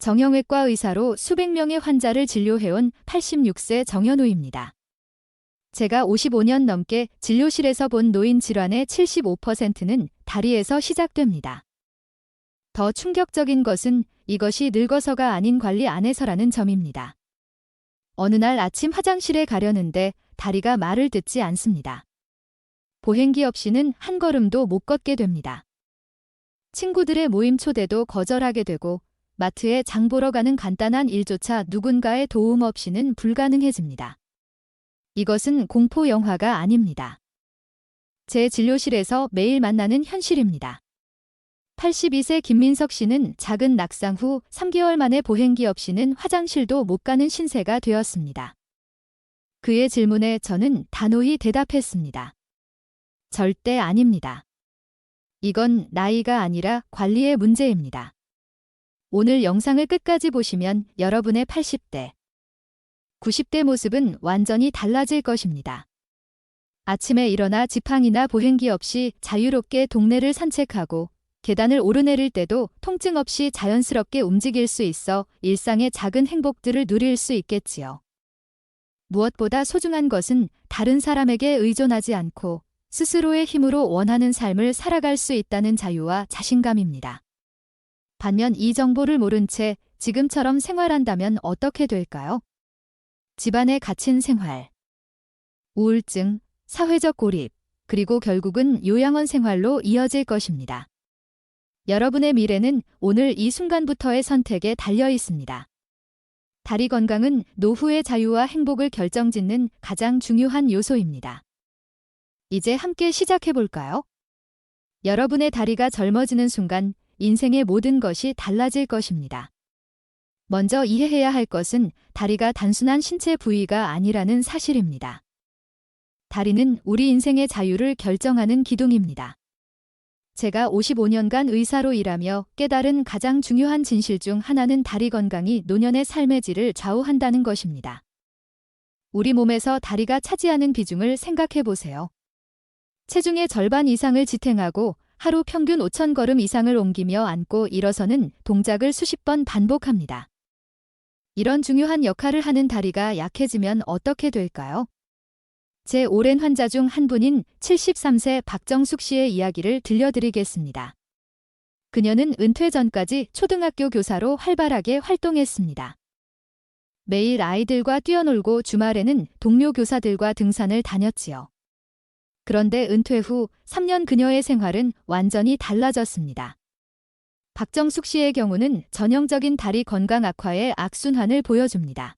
정형외과 의사로 수백 명의 환자를 진료해온 86세 정현우입니다. 제가 55년 넘게 진료실에서 본 노인 질환의 75%는 다리에서 시작됩니다. 더 충격적인 것은 이것이 늙어서가 아닌 관리 안에서라는 점입니다. 어느 날 아침 화장실에 가려는데 다리가 말을 듣지 않습니다. 보행기 없이는 한 걸음도 못 걷게 됩니다. 친구들의 모임 초대도 거절하게 되고 마트에 장 보러 가는 간단한 일조차 누군가의 도움 없이는 불가능해집니다. 이것은 공포 영화가 아닙니다. 제 진료실에서 매일 만나는 현실입니다. 82세 김민석 씨는 작은 낙상 후 3개월 만에 보행기 없이는 화장실도 못 가는 신세가 되었습니다. 그의 질문에 저는 단호히 대답했습니다. 절대 아닙니다. 이건 나이가 아니라 관리의 문제입니다. 오늘 영상을 끝까지 보시면 여러분의 80대, 90대 모습은 완전히 달라질 것입니다. 아침에 일어나 지팡이나 보행기 없이 자유롭게 동네를 산책하고 계단을 오르내릴 때도 통증 없이 자연스럽게 움직일 수 있어 일상의 작은 행복들을 누릴 수 있겠지요. 무엇보다 소중한 것은 다른 사람에게 의존하지 않고 스스로의 힘으로 원하는 삶을 살아갈 수 있다는 자유와 자신감입니다. 반면 이 정보를 모른 채 지금처럼 생활한다면 어떻게 될까요? 집안에 갇힌 생활, 우울증, 사회적 고립, 그리고 결국은 요양원 생활로 이어질 것입니다. 여러분의 미래는 오늘 이 순간부터의 선택에 달려 있습니다. 다리 건강은 노후의 자유와 행복을 결정짓는 가장 중요한 요소입니다. 이제 함께 시작해볼까요? 여러분의 다리가 젊어지는 순간 인생의 모든 것이 달라질 것입니다. 먼저 이해해야 할 것은 다리가 단순한 신체 부위가 아니라는 사실입니다. 다리는 우리 인생의 자유를 결정하는 기둥입니다. 제가 55년간 의사로 일하며 깨달은 가장 중요한 진실 중 하나는 다리 건강이 노년의 삶의 질을 좌우한다는 것입니다. 우리 몸에서 다리가 차지하는 비중을 생각해 보세요. 체중의 절반 이상을 지탱하고 하루 평균 5,000걸음 이상을 옮기며 앉고 일어서는 동작을 수십 번 반복합니다. 이런 중요한 역할을 하는 다리가 약해지면 어떻게 될까요? 제 오랜 환자 중 한 분인 73세 박정숙 씨의 이야기를 들려드리겠습니다. 그녀는 은퇴 전까지 초등학교 교사로 활발하게 활동했습니다. 매일 아이들과 뛰어놀고 주말에는 동료 교사들과 등산을 다녔지요. 그런데 은퇴 후 3년 그녀의 생활은 완전히 달라졌습니다. 박정숙 씨의 경우는 전형적인 다리 건강 악화의 악순환을 보여줍니다.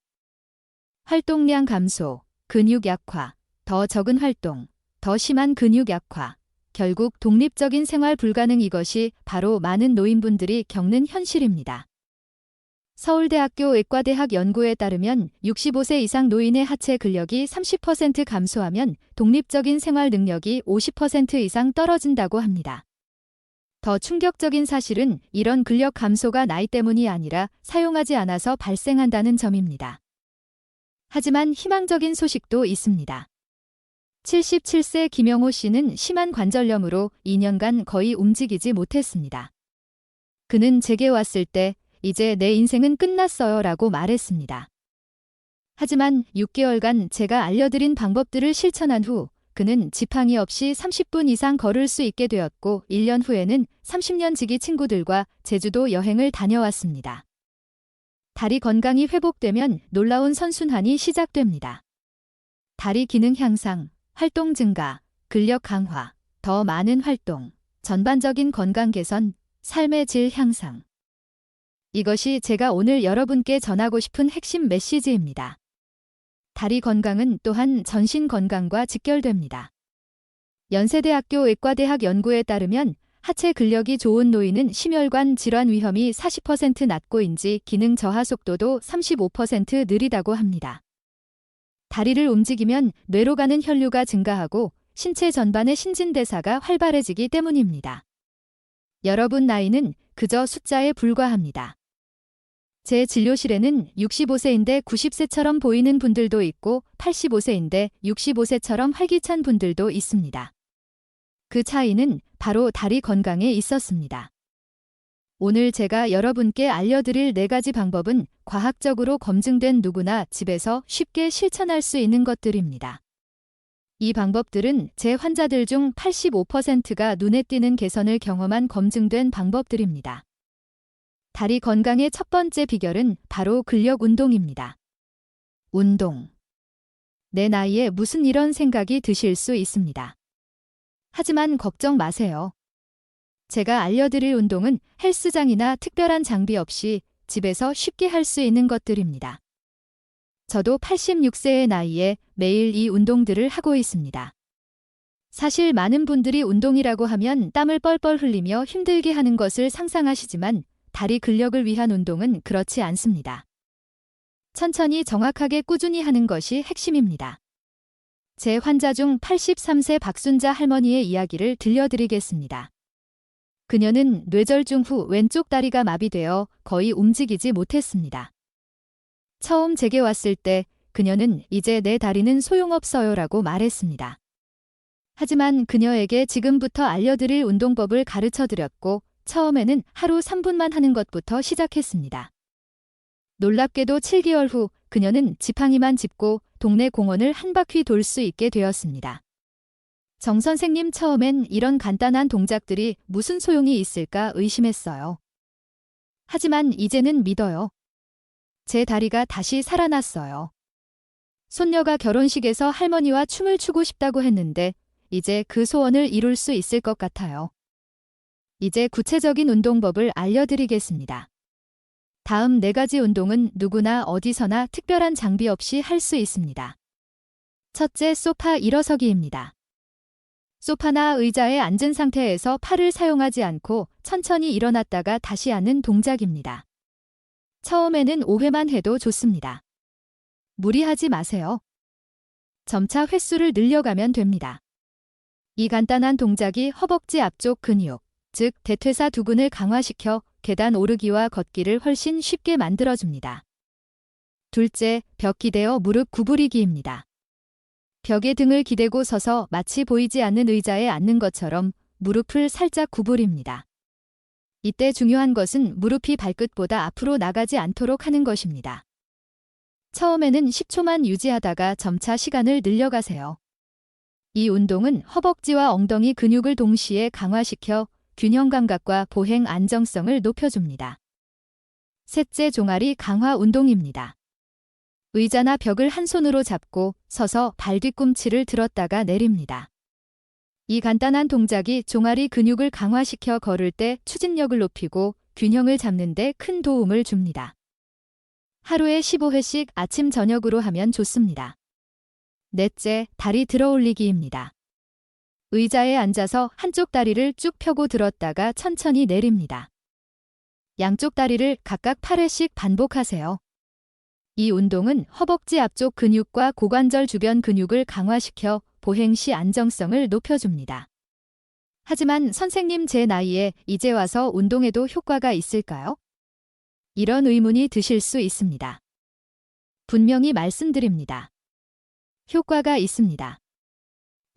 활동량 감소, 근육 약화, 더 적은 활동, 더 심한 근육 약화, 결국 독립적인 생활 불가능 이것이 바로 많은 노인분들이 겪는 현실입니다. 서울대학교 의과대학 연구에 따르면 65세 이상 노인의 하체 근력이 30% 감소하면 독립적인 생활 능력이 50% 이상 떨어진다고 합니다. 더 충격적인 사실은 이런 근력 감소가 나이 때문이 아니라 사용하지 않아서 발생한다는 점입니다. 하지만 희망적인 소식도 있습니다. 77세 김영호 씨는 심한 관절염으로 2년간 거의 움직이지 못했습니다. 그는 제게 왔을 때 이제 내 인생은 끝났어요 라고 말했습니다. 하지만 6개월간 제가 알려드린 방법들을 실천한 후 그는 지팡이 없이 30분 이상 걸을 수 있게 되었고 1년 후에는 30년 지기 친구들과 제주도 여행을 다녀왔습니다. 다리 건강이 회복되면 놀라운 선순환이 시작됩니다. 다리 기능 향상, 활동 증가, 근력 강화, 더 많은 활동, 전반적인 건강 개선, 삶의 질 향상. 이것이 제가 오늘 여러분께 전하고 싶은 핵심 메시지입니다. 다리 건강은 또한 전신 건강과 직결됩니다. 연세대학교 의과대학 연구에 따르면 하체 근력이 좋은 노인은 심혈관 질환 위험이 40% 낮고인지 기능 저하 속도도 35% 느리다고 합니다. 다리를 움직이면 뇌로 가는 혈류가 증가하고 신체 전반의 신진대사가 활발해지기 때문입니다. 여러분 나이는 그저 숫자에 불과합니다. 제 진료실에는 65세인데 90세처럼 보이는 분들도 있고 85세인데 65세처럼 활기찬 분들도 있습니다. 그 차이는 바로 다리 건강에 있었습니다. 오늘 제가 여러분께 알려드릴 4가지 방법은 과학적으로 검증된 누구나 집에서 쉽게 실천할 수 있는 것들입니다. 이 방법들은 제 환자들 중 85%가 눈에 띄는 개선을 경험한 검증된 방법들입니다. 다리 건강의 첫 번째 비결은 바로 근력 운동입니다. 운동. 내 나이에 무슨 이런 생각이 드실 수 있습니다. 하지만 걱정 마세요. 제가 알려드릴 운동은 헬스장이나 특별한 장비 없이 집에서 쉽게 할 수 있는 것들입니다. 저도 86세의 나이에 매일 이 운동들을 하고 있습니다. 사실 많은 분들이 운동이라고 하면 땀을 뻘뻘 흘리며 힘들게 하는 것을 상상하시지만 다리 근력을 위한 운동은 그렇지 않습니다. 천천히 정확하게 꾸준히 하는 것이 핵심입니다. 제 환자 중 83세 박순자 할머니의 이야기를 들려드리겠습니다. 그녀는 뇌졸중 후 왼쪽 다리가 마비되어 거의 움직이지 못했습니다. 처음 제게 왔을 때 그녀는 이제 내 다리는 소용없어요라고 말했습니다. 하지만 그녀에게 지금부터 알려드릴 운동법을 가르쳐드렸고 처음에는 하루 3분만 하는 것부터 시작했습니다. 놀랍게도 7개월 후 그녀는 지팡이만 짚고 동네 공원을 한 바퀴 돌 수 있게 되었습니다. 정 선생님 처음엔 이런 간단한 동작들이 무슨 소용이 있을까 의심했어요. 하지만 이제는 믿어요. 제 다리가 다시 살아났어요. 손녀가 결혼식에서 할머니와 춤을 추고 싶다고 했는데 이제 그 소원을 이룰 수 있을 것 같아요. 이제 구체적인 운동법을 알려드리겠습니다. 다음 4가지 운동은 누구나 어디서나 특별한 장비 없이 할 수 있습니다. 첫째, 소파 일어서기입니다. 소파나 의자에 앉은 상태에서 팔을 사용하지 않고 천천히 일어났다가 다시 앉는 동작입니다. 처음에는 5회만 해도 좋습니다. 무리하지 마세요. 점차 횟수를 늘려가면 됩니다. 이 간단한 동작이 허벅지 앞쪽 근육, 즉 대퇴사 두근을 강화시켜 계단 오르기와 걷기를 훨씬 쉽게 만들어줍니다. 둘째, 벽 기대어 무릎 구부리기입니다. 벽에 등을 기대고 서서 마치 보이지 않는 의자에 앉는 것처럼 무릎을 살짝 구부립니다. 이때 중요한 것은 무릎이 발끝보다 앞으로 나가지 않도록 하는 것입니다. 처음에는 10초만 유지하다가 점차 시간을 늘려가세요. 이 운동은 허벅지와 엉덩이 근육을 동시에 강화시켜 균형 감각과 보행 안정성을 높여줍니다. 셋째, 종아리 강화 운동입니다. 의자나 벽을 한 손으로 잡고 서서 발 뒤꿈치를 들었다가 내립니다. 이 간단한 동작이 종아리 근육을 강화시켜 걸을 때 추진력을 높이고 균형을 잡는 데 큰 도움을 줍니다. 하루에 15회씩 아침 저녁으로 하면 좋습니다. 넷째, 다리 들어 올리기입니다. 의자에 앉아서 한쪽 다리를 쭉 펴고 들었다가 천천히 내립니다. 양쪽 다리를 각각 8회씩 반복하세요. 이 운동은 허벅지 앞쪽 근육과 고관절 주변 근육을 강화시켜 보행 시 안정성을 높여줍니다. 하지만 선생님, 제 나이에 이제 와서 운동해도 효과가 있을까요? 이런 의문이 드실 수 있습니다. 분명히 말씀드립니다. 효과가 있습니다.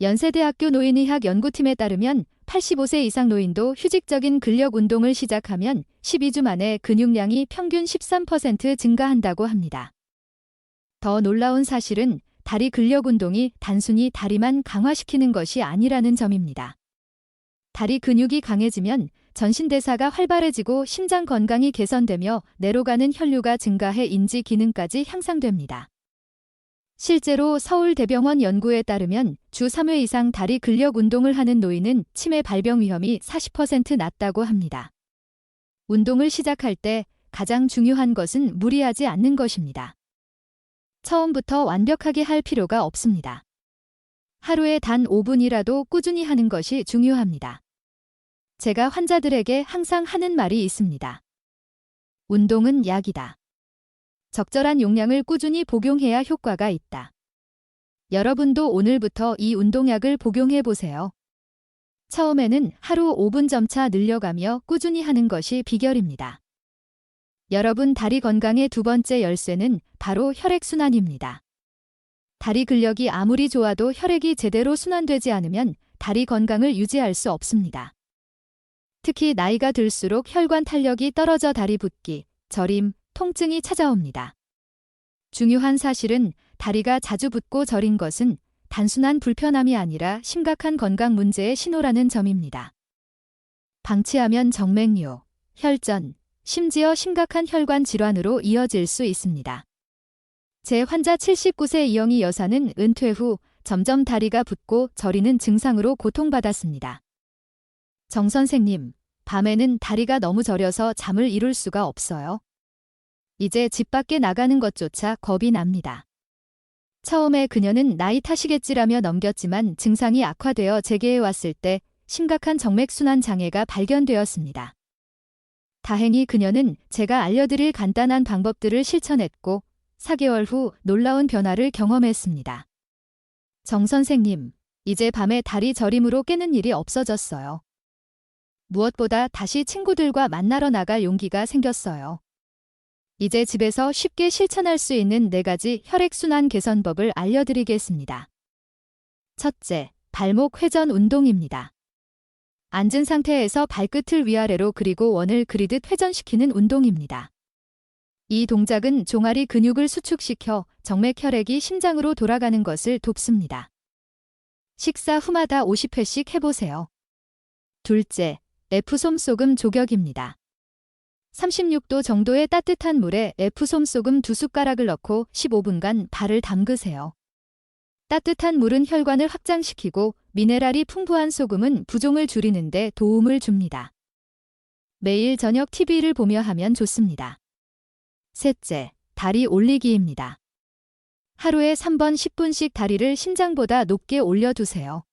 연세대학교 노인의학 연구팀에 따르면 85세 이상 노인도 휴직적인 근력 운동을 시작하면 12주 만에 근육량이 평균 13% 증가한다고 합니다. 더 놀라운 사실은 다리 근력 운동이 단순히 다리만 강화시키는 것이 아니라는 점입니다. 다리 근육이 강해지면 전신대사가 활발해지고 심장 건강이 개선되며 뇌로 가는 혈류가 증가해 인지 기능까지 향상됩니다. 실제로 서울대병원 연구에 따르면 주 3회 이상 다리 근력 운동을 하는 노인은 치매 발병 위험이 40% 낮다고 합니다. 운동을 시작할 때 가장 중요한 것은 무리하지 않는 것입니다. 처음부터 완벽하게 할 필요가 없습니다. 하루에 단 5분이라도 꾸준히 하는 것이 중요합니다. 제가 환자들에게 항상 하는 말이 있습니다. 운동은 약이다. 적절한 용량을 꾸준히 복용해야 효과가 있다. 여러분도 오늘부터 이 운동약을 복용해 보세요. 처음에는 하루 5분 점차 늘려가며 꾸준히 하는 것이 비결입니다. 여러분, 다리 건강의 두 번째 열쇠는 바로 혈액순환입니다. 다리 근력이 아무리 좋아도 혈액이 제대로 순환되지 않으면 다리 건강을 유지할 수 없습니다. 특히 나이가 들수록 혈관 탄력이 떨어져 다리 붓기, 저림, 통증이 찾아옵니다. 중요한 사실은 다리가 자주 붓고 저린 것은 단순한 불편함이 아니라 심각한 건강 문제의 신호라는 점입니다. 방치하면 정맥류, 혈전, 심지어 심각한 혈관 질환으로 이어질 수 있습니다. 제 환자 79세 이영희 여사는 은퇴 후 점점 다리가 붓고 저리는 증상으로 고통받았습니다. 정 선생님, 밤에는 다리가 너무 저려서 잠을 이룰 수가 없어요. 이제 집 밖에 나가는 것조차 겁이 납니다. 처음에 그녀는 나이 탓이겠지라며 넘겼지만 증상이 악화되어 재개해 왔을 때 심각한 정맥순환 장애가 발견되었습니다. 다행히 그녀는 제가 알려드릴 간단한 방법들을 실천했고 4개월 후 놀라운 변화를 경험했습니다. 정 선생님, 이제 밤에 다리 저림으로 깨는 일이 없어졌어요. 무엇보다 다시 친구들과 만나러 나갈 용기가 생겼어요. 이제 집에서 쉽게 실천할 수 있는 4가지 혈액순환 개선법을 알려드리겠습니다. 첫째, 발목 회전 운동입니다. 앉은 상태에서 발끝을 위아래로 그리고 원을 그리듯 회전시키는 운동입니다. 이 동작은 종아리 근육을 수축시켜 정맥 혈액이 심장으로 돌아가는 것을 돕습니다. 식사 후마다 50회씩 해보세요. 둘째, F솜소금 조격입니다. 36도 정도의 따뜻한 물에 F솜소금 2숟가락을 넣고 15분간 발을 담그세요. 따뜻한 물은 혈관을 확장시키고 미네랄이 풍부한 소금은 부종을 줄이는 데 도움을 줍니다. 매일 저녁 TV를 보며 하면 좋습니다. 셋째, 다리 올리기입니다. 하루에 3번 10분씩 다리를 심장보다 높게 올려두세요.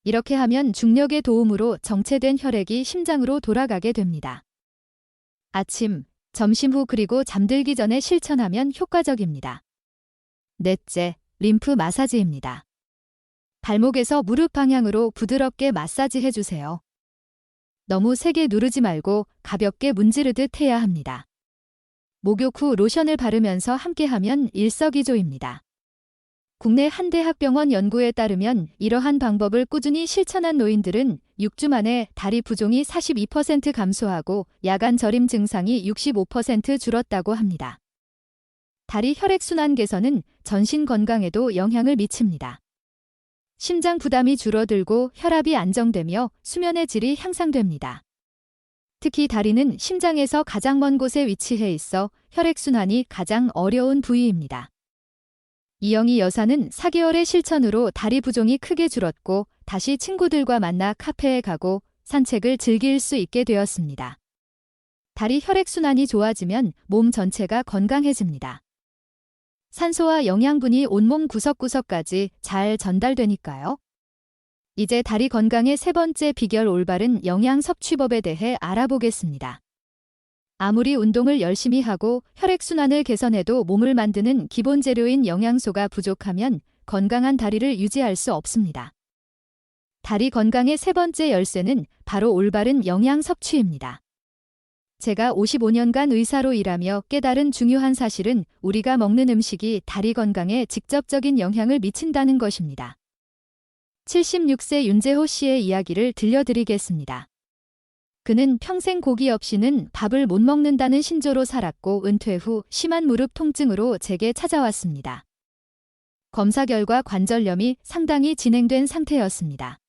이렇게 하면 중력의 도움으로 정체된 혈액이 심장으로 돌아가게 됩니다. 아침, 점심 후 그리고 잠들기 전에 실천하면 효과적입니다. 넷째, 림프 마사지입니다. 발목에서 무릎 방향으로 부드럽게 마사지 해주세요. 너무 세게 누르지 말고 가볍게 문지르듯 해야 합니다. 목욕 후 로션을 바르면서 함께하면 일석이조입니다. 국내 한 대학병원 연구에 따르면 이러한 방법을 꾸준히 실천한 노인들은 6주 만에 다리 부종이 42% 감소하고 야간 저림 증상이 65% 줄었다고 합니다. 다리 혈액순환 개선은 전신 건강에도 영향을 미칩니다. 심장 부담이 줄어들고 혈압이 안정되며 수면의 질이 향상됩니다. 특히 다리는 심장에서 가장 먼 곳에 위치해 있어 혈액순환이 가장 어려운 부위입니다. 이영희 여사는 4개월의 실천으로 다리 부종이 크게 줄었고 다시 친구들과 만나 카페에 가고 산책을 즐길 수 있게 되었습니다. 다리 혈액순환이 좋아지면 몸 전체가 건강해집니다. 산소와 영양분이 온몸 구석구석까지 잘 전달되니까요. 이제 다리 건강의 3번째 비결 올바른 영양 섭취법에 대해 알아보겠습니다. 아무리 운동을 열심히 하고 혈액순환을 개선해도 몸을 만드는 기본 재료인 영양소가 부족하면 건강한 다리를 유지할 수 없습니다. 다리 건강의 3번째 열쇠는 바로 올바른 영양 섭취입니다. 제가 55년간 의사로 일하며 깨달은 중요한 사실은 우리가 먹는 음식이 다리 건강에 직접적인 영향을 미친다는 것입니다. 76세 윤재호 씨의 이야기를 들려드리겠습니다. 그는 평생 고기 없이는 밥을 못 먹는다는 신조로 살았고 은퇴 후 심한 무릎 통증으로 제게 찾아왔습니다. 검사 결과 관절염이 상당히 진행된 상태였습니다.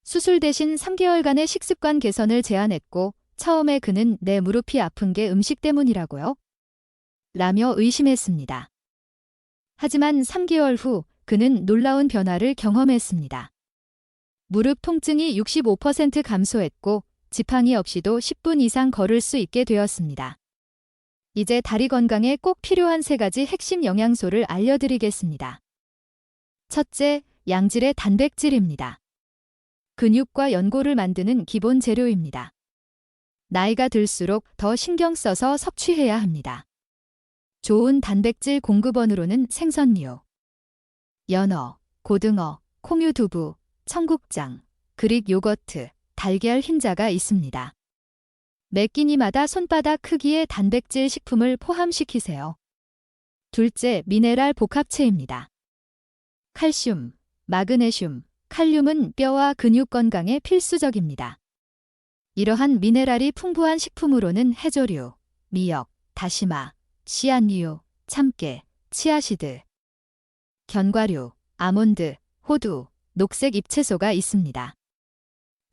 수술 대신 3개월간의 식습관 개선을 제안했고 처음에 그는 내 무릎이 아픈 게 음식 때문이라고요? 라며 의심했습니다. 하지만 3개월 후 그는 놀라운 변화를 경험했습니다. 무릎 통증이 65% 감소했고 지팡이 없이도 10분 이상 걸을 수 있게 되었습니다. 이제 다리 건강에 꼭 필요한 3가지 핵심 영양소를 알려드리겠습니다. 첫째, 양질의 단백질입니다. 근육과 연골을 만드는 기본 재료입니다. 나이가 들수록 더 신경 써서 섭취해야 합니다. 좋은 단백질 공급원으로는 생선류, 연어, 고등어, 콩유 두부, 청국장, 그릭 요거트, 달걀 흰자가 있습니다. 매 끼니마다 손바닥 크기의 단백질 식품을 포함시키세요. 둘째, 미네랄 복합체입니다. 칼슘, 마그네슘, 칼륨은 뼈와 근육 건강에 필수적입니다. 이러한 미네랄이 풍부한 식품으로는 해조류, 미역, 다시마, 씨앗류, 참깨, 치아시드, 견과류, 아몬드, 호두, 녹색 잎채소가 있습니다.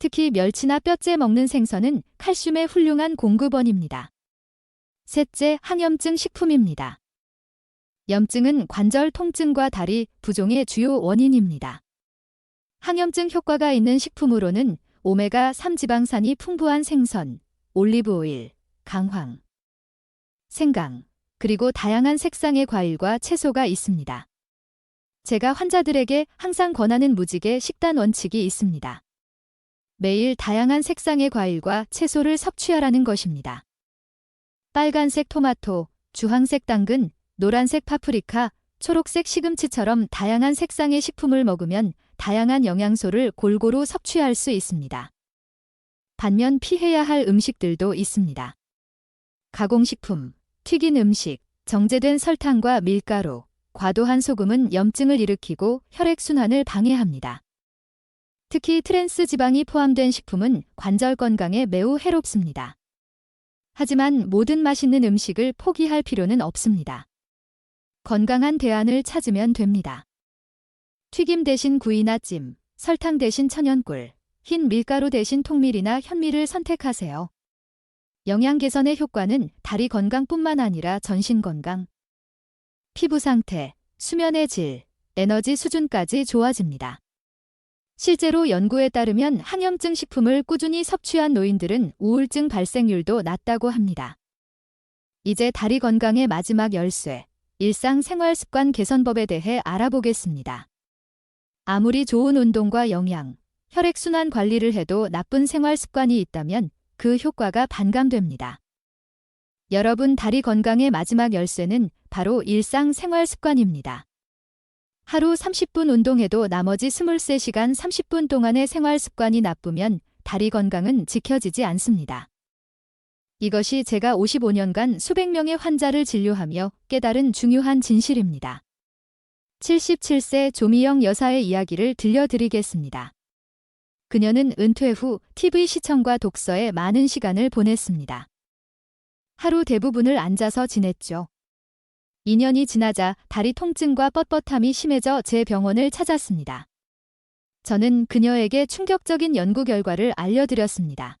특히 멸치나 뼈째 먹는 생선은 칼슘의 훌륭한 공급원입니다. 셋째, 항염증 식품입니다. 염증은 관절 통증과 다리 부종의 주요 원인입니다. 항염증 효과가 있는 식품으로는 오메가3 지방산이 풍부한 생선, 올리브오일, 강황, 생강, 그리고 다양한 색상의 과일과 채소가 있습니다. 제가 환자들에게 항상 권하는 무지개 식단 원칙이 있습니다. 매일 다양한 색상의 과일과 채소를 섭취하라는 것입니다. 빨간색 토마토, 주황색 당근, 노란색 파프리카, 초록색 시금치처럼 다양한 색상의 식품을 먹으면 다양한 영양소를 골고루 섭취할 수 있습니다. 반면 피해야 할 음식들도 있습니다. 가공식품, 튀긴 음식, 정제된 설탕과 밀가루, 과도한 소금은 염증을 일으키고 혈액순환을 방해합니다. 특히 트랜스 지방이 포함된 식품은 관절 건강에 매우 해롭습니다. 하지만 모든 맛있는 음식을 포기할 필요는 없습니다. 건강한 대안을 찾으면 됩니다. 튀김 대신 구이나 찜, 설탕 대신 천연꿀, 흰 밀가루 대신 통밀이나 현미를 선택하세요. 영양 개선의 효과는 다리 건강뿐만 아니라 전신 건강, 피부 상태, 수면의 질, 에너지 수준까지 좋아집니다. 실제로 연구에 따르면 항염증 식품을 꾸준히 섭취한 노인들은 우울증 발생률도 낮다고 합니다. 이제 다리 건강의 마지막 열쇠, 일상생활습관 개선법에 대해 알아보겠습니다. 아무리 좋은 운동과 영양, 혈액순환 관리를 해도 나쁜 생활습관이 있다면 그 효과가 반감됩니다. 여러분 다리 건강의 마지막 열쇠는 바로 일상생활습관입니다. 하루 30분 운동해도 나머지 23시간 30분 동안의 생활습관이 나쁘면 다리 건강은 지켜지지 않습니다. 이것이 제가 55년간 수백 명의 환자를 진료하며 깨달은 중요한 진실입니다. 77세 조미영 여사의 이야기를 들려드리겠습니다. 그녀는 은퇴 후 TV 시청과 독서에 많은 시간을 보냈습니다. 하루 대부분을 앉아서 지냈죠. 2년이 지나자 다리 통증과 뻣뻣함이 심해져 제 병원을 찾았습니다. 저는 그녀에게 충격적인 연구 결과를 알려드렸습니다.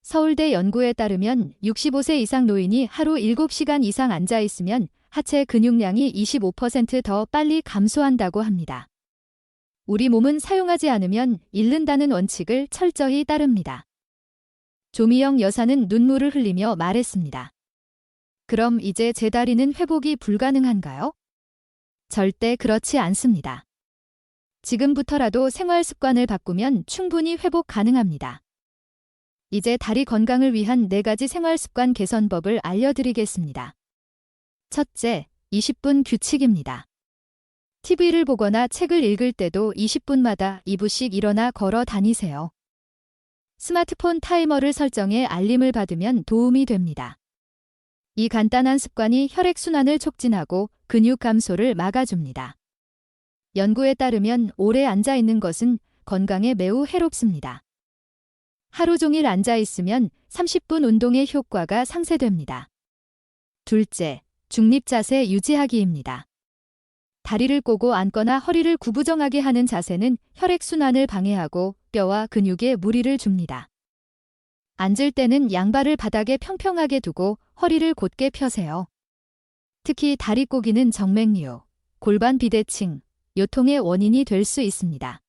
서울대 연구에 따르면 65세 이상 노인이 하루 7시간 이상 앉아 있으면 하체 근육량이 25% 빨리 감소한다고 합니다. 우리 몸은 사용하지 않으면 잃는다는 원칙을 철저히 따릅니다. 조미영 여사는 눈물을 흘리며 말했습니다. 그럼 이제 제 다리는 회복이 불가능한가요? 절대 그렇지 않습니다. 지금부터라도 생활 습관을 바꾸면 충분히 회복 가능합니다. 이제 다리 건강을 위한 4가지 생활 습관 개선법을 알려드리겠습니다. 첫째, 20분 규칙입니다. TV를 보거나 책을 읽을 때도 20분마다 2분씩 일어나 걸어 다니세요. 스마트폰 타이머를 설정해 알림을 받으면 도움이 됩니다. 이 간단한 습관이 혈액순환을 촉진하고 근육 감소를 막아줍니다. 연구에 따르면 오래 앉아 있는 것은 건강에 매우 해롭습니다. 하루 종일 앉아 있으면 30분 운동의 효과가 상쇄됩니다. 둘째, 중립 자세 유지하기입니다. 다리를 꼬고 앉거나 허리를 구부정하게 하는 자세는 혈액순환을 방해하고 뼈와 근육에 무리를 줍니다. 앉을 때는 양발을 바닥에 평평하게 두고 허리를 곧게 펴세요. 특히 다리 꼬기는 정맥류, 골반 비대칭, 요통의 원인이 될 수 있습니다.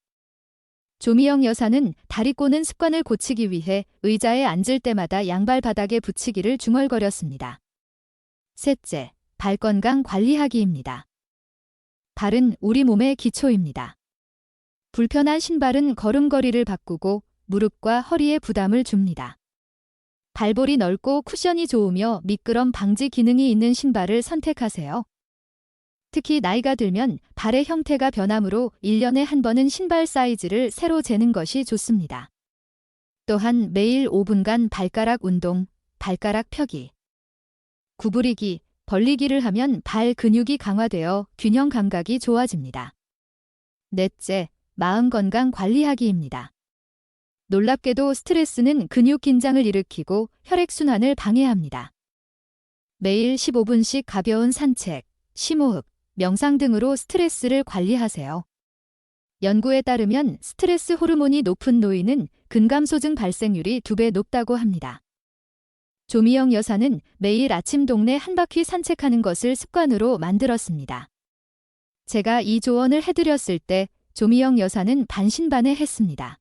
조미영 여사는 다리 꼬는 습관을 고치기 위해 의자에 앉을 때마다 양발 바닥에 붙이기를 중얼거렸습니다. 셋째, 발 건강 관리하기입니다. 발은 우리 몸의 기초입니다. 불편한 신발은 걸음걸이를 바꾸고 무릎과 허리에 부담을 줍니다. 발볼이 넓고 쿠션이 좋으며 미끄럼 방지 기능이 있는 신발을 선택하세요. 특히 나이가 들면 발의 형태가 변하므로 1년에 한 번은 신발 사이즈를 새로 재는 것이 좋습니다. 또한 매일 5분간 발가락 운동, 발가락 펴기, 구부리기, 벌리기를 하면 발 근육이 강화되어 균형 감각이 좋아집니다. 넷째, 마음 건강 관리하기입니다. 놀랍게도 스트레스는 근육 긴장을 일으키고 혈액순환을 방해합니다. 매일 15분씩 가벼운 산책, 심호흡, 명상 등으로 스트레스를 관리하세요. 연구에 따르면 스트레스 호르몬이 높은 노인은 근감소증 발생률이 2배 높다고 합니다. 조미영 여사는 매일 아침 동네 한 바퀴 산책하는 것을 습관으로 만들었습니다. 제가 이 조언을 해드렸을 때 조미영 여사는 반신반의했습니다.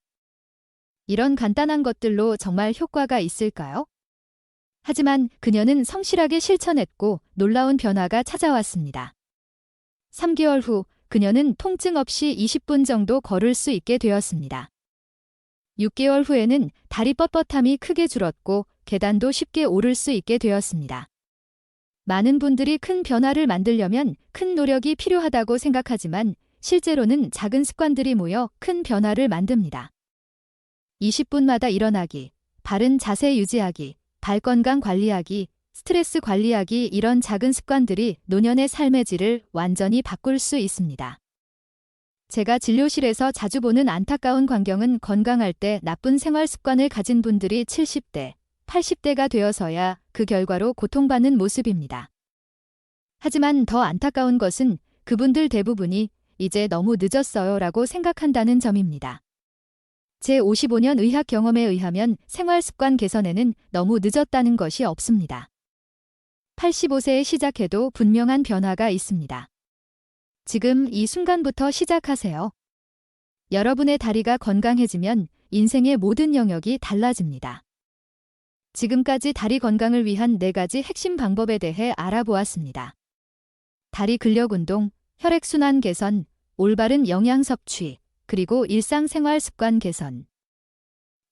이런 간단한 것들로 정말 효과가 있을까요? 하지만 그녀는 성실하게 실천했고 놀라운 변화가 찾아왔습니다. 3개월 후 그녀는 통증 없이 20분 정도 걸을 수 있게 되었습니다. 6개월 후에는 다리 뻣뻣함이 크게 줄었고 계단도 쉽게 오를 수 있게 되었습니다. 많은 분들이 큰 변화를 만들려면 큰 노력이 필요하다고 생각하지만 실제로는 작은 습관들이 모여 큰 변화를 만듭니다. 20분마다 일어나기, 바른 자세 유지하기, 발 건강 관리하기, 스트레스 관리하기 이런 작은 습관들이 노년의 삶의 질을 완전히 바꿀 수 있습니다. 제가 진료실에서 자주 보는 안타까운 광경은 건강할 때 나쁜 생활 습관을 가진 분들이 70대, 80대가 되어서야 그 결과로 고통받는 모습입니다. 하지만 더 안타까운 것은 그분들 대부분이 이제 너무 늦었어요 라고 생각한다는 점입니다. 제 55년 의학 경험에 의하면 생활 습관 개선에는 너무 늦었다는 것이 없습니다. 85세에 시작해도 분명한 변화가 있습니다. 지금 이 순간부터 시작하세요. 여러분의 다리가 건강해지면 인생의 모든 영역이 달라집니다. 지금까지 다리 건강을 위한 4가지 핵심 방법에 대해 알아보았습니다. 다리 근력 운동, 혈액순환 개선, 올바른 영양 섭취, 그리고 일상생활 습관 개선.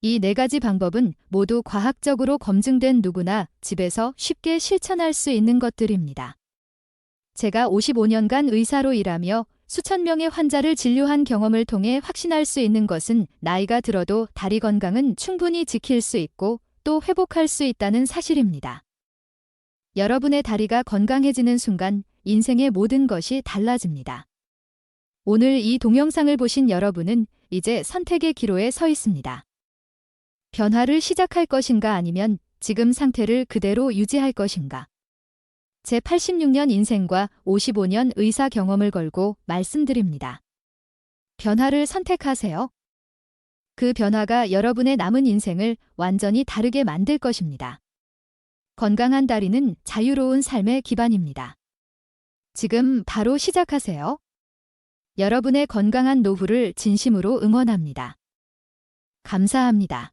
이 4가지 방법은 모두 과학적으로 검증된 누구나 집에서 쉽게 실천할 수 있는 것들입니다. 제가 55년간 의사로 일하며 수천 명의 환자를 진료한 경험을 통해 확신할 수 있는 것은 나이가 들어도 다리 건강은 충분히 지킬 수 있고 또 회복할 수 있다는 사실입니다. 여러분의 다리가 건강해지는 순간 인생의 모든 것이 달라집니다. 오늘 이 동영상을 보신 여러분은 이제 선택의 기로에 서 있습니다. 변화를 시작할 것인가 아니면 지금 상태를 그대로 유지할 것인가. 제 86년 인생과 55년 의사 경험을 걸고 말씀드립니다. 변화를 선택하세요. 그 변화가 여러분의 남은 인생을 완전히 다르게 만들 것입니다. 건강한 다리는 자유로운 삶의 기반입니다. 지금 바로 시작하세요. 여러분의 건강한 노후를 진심으로 응원합니다. 감사합니다.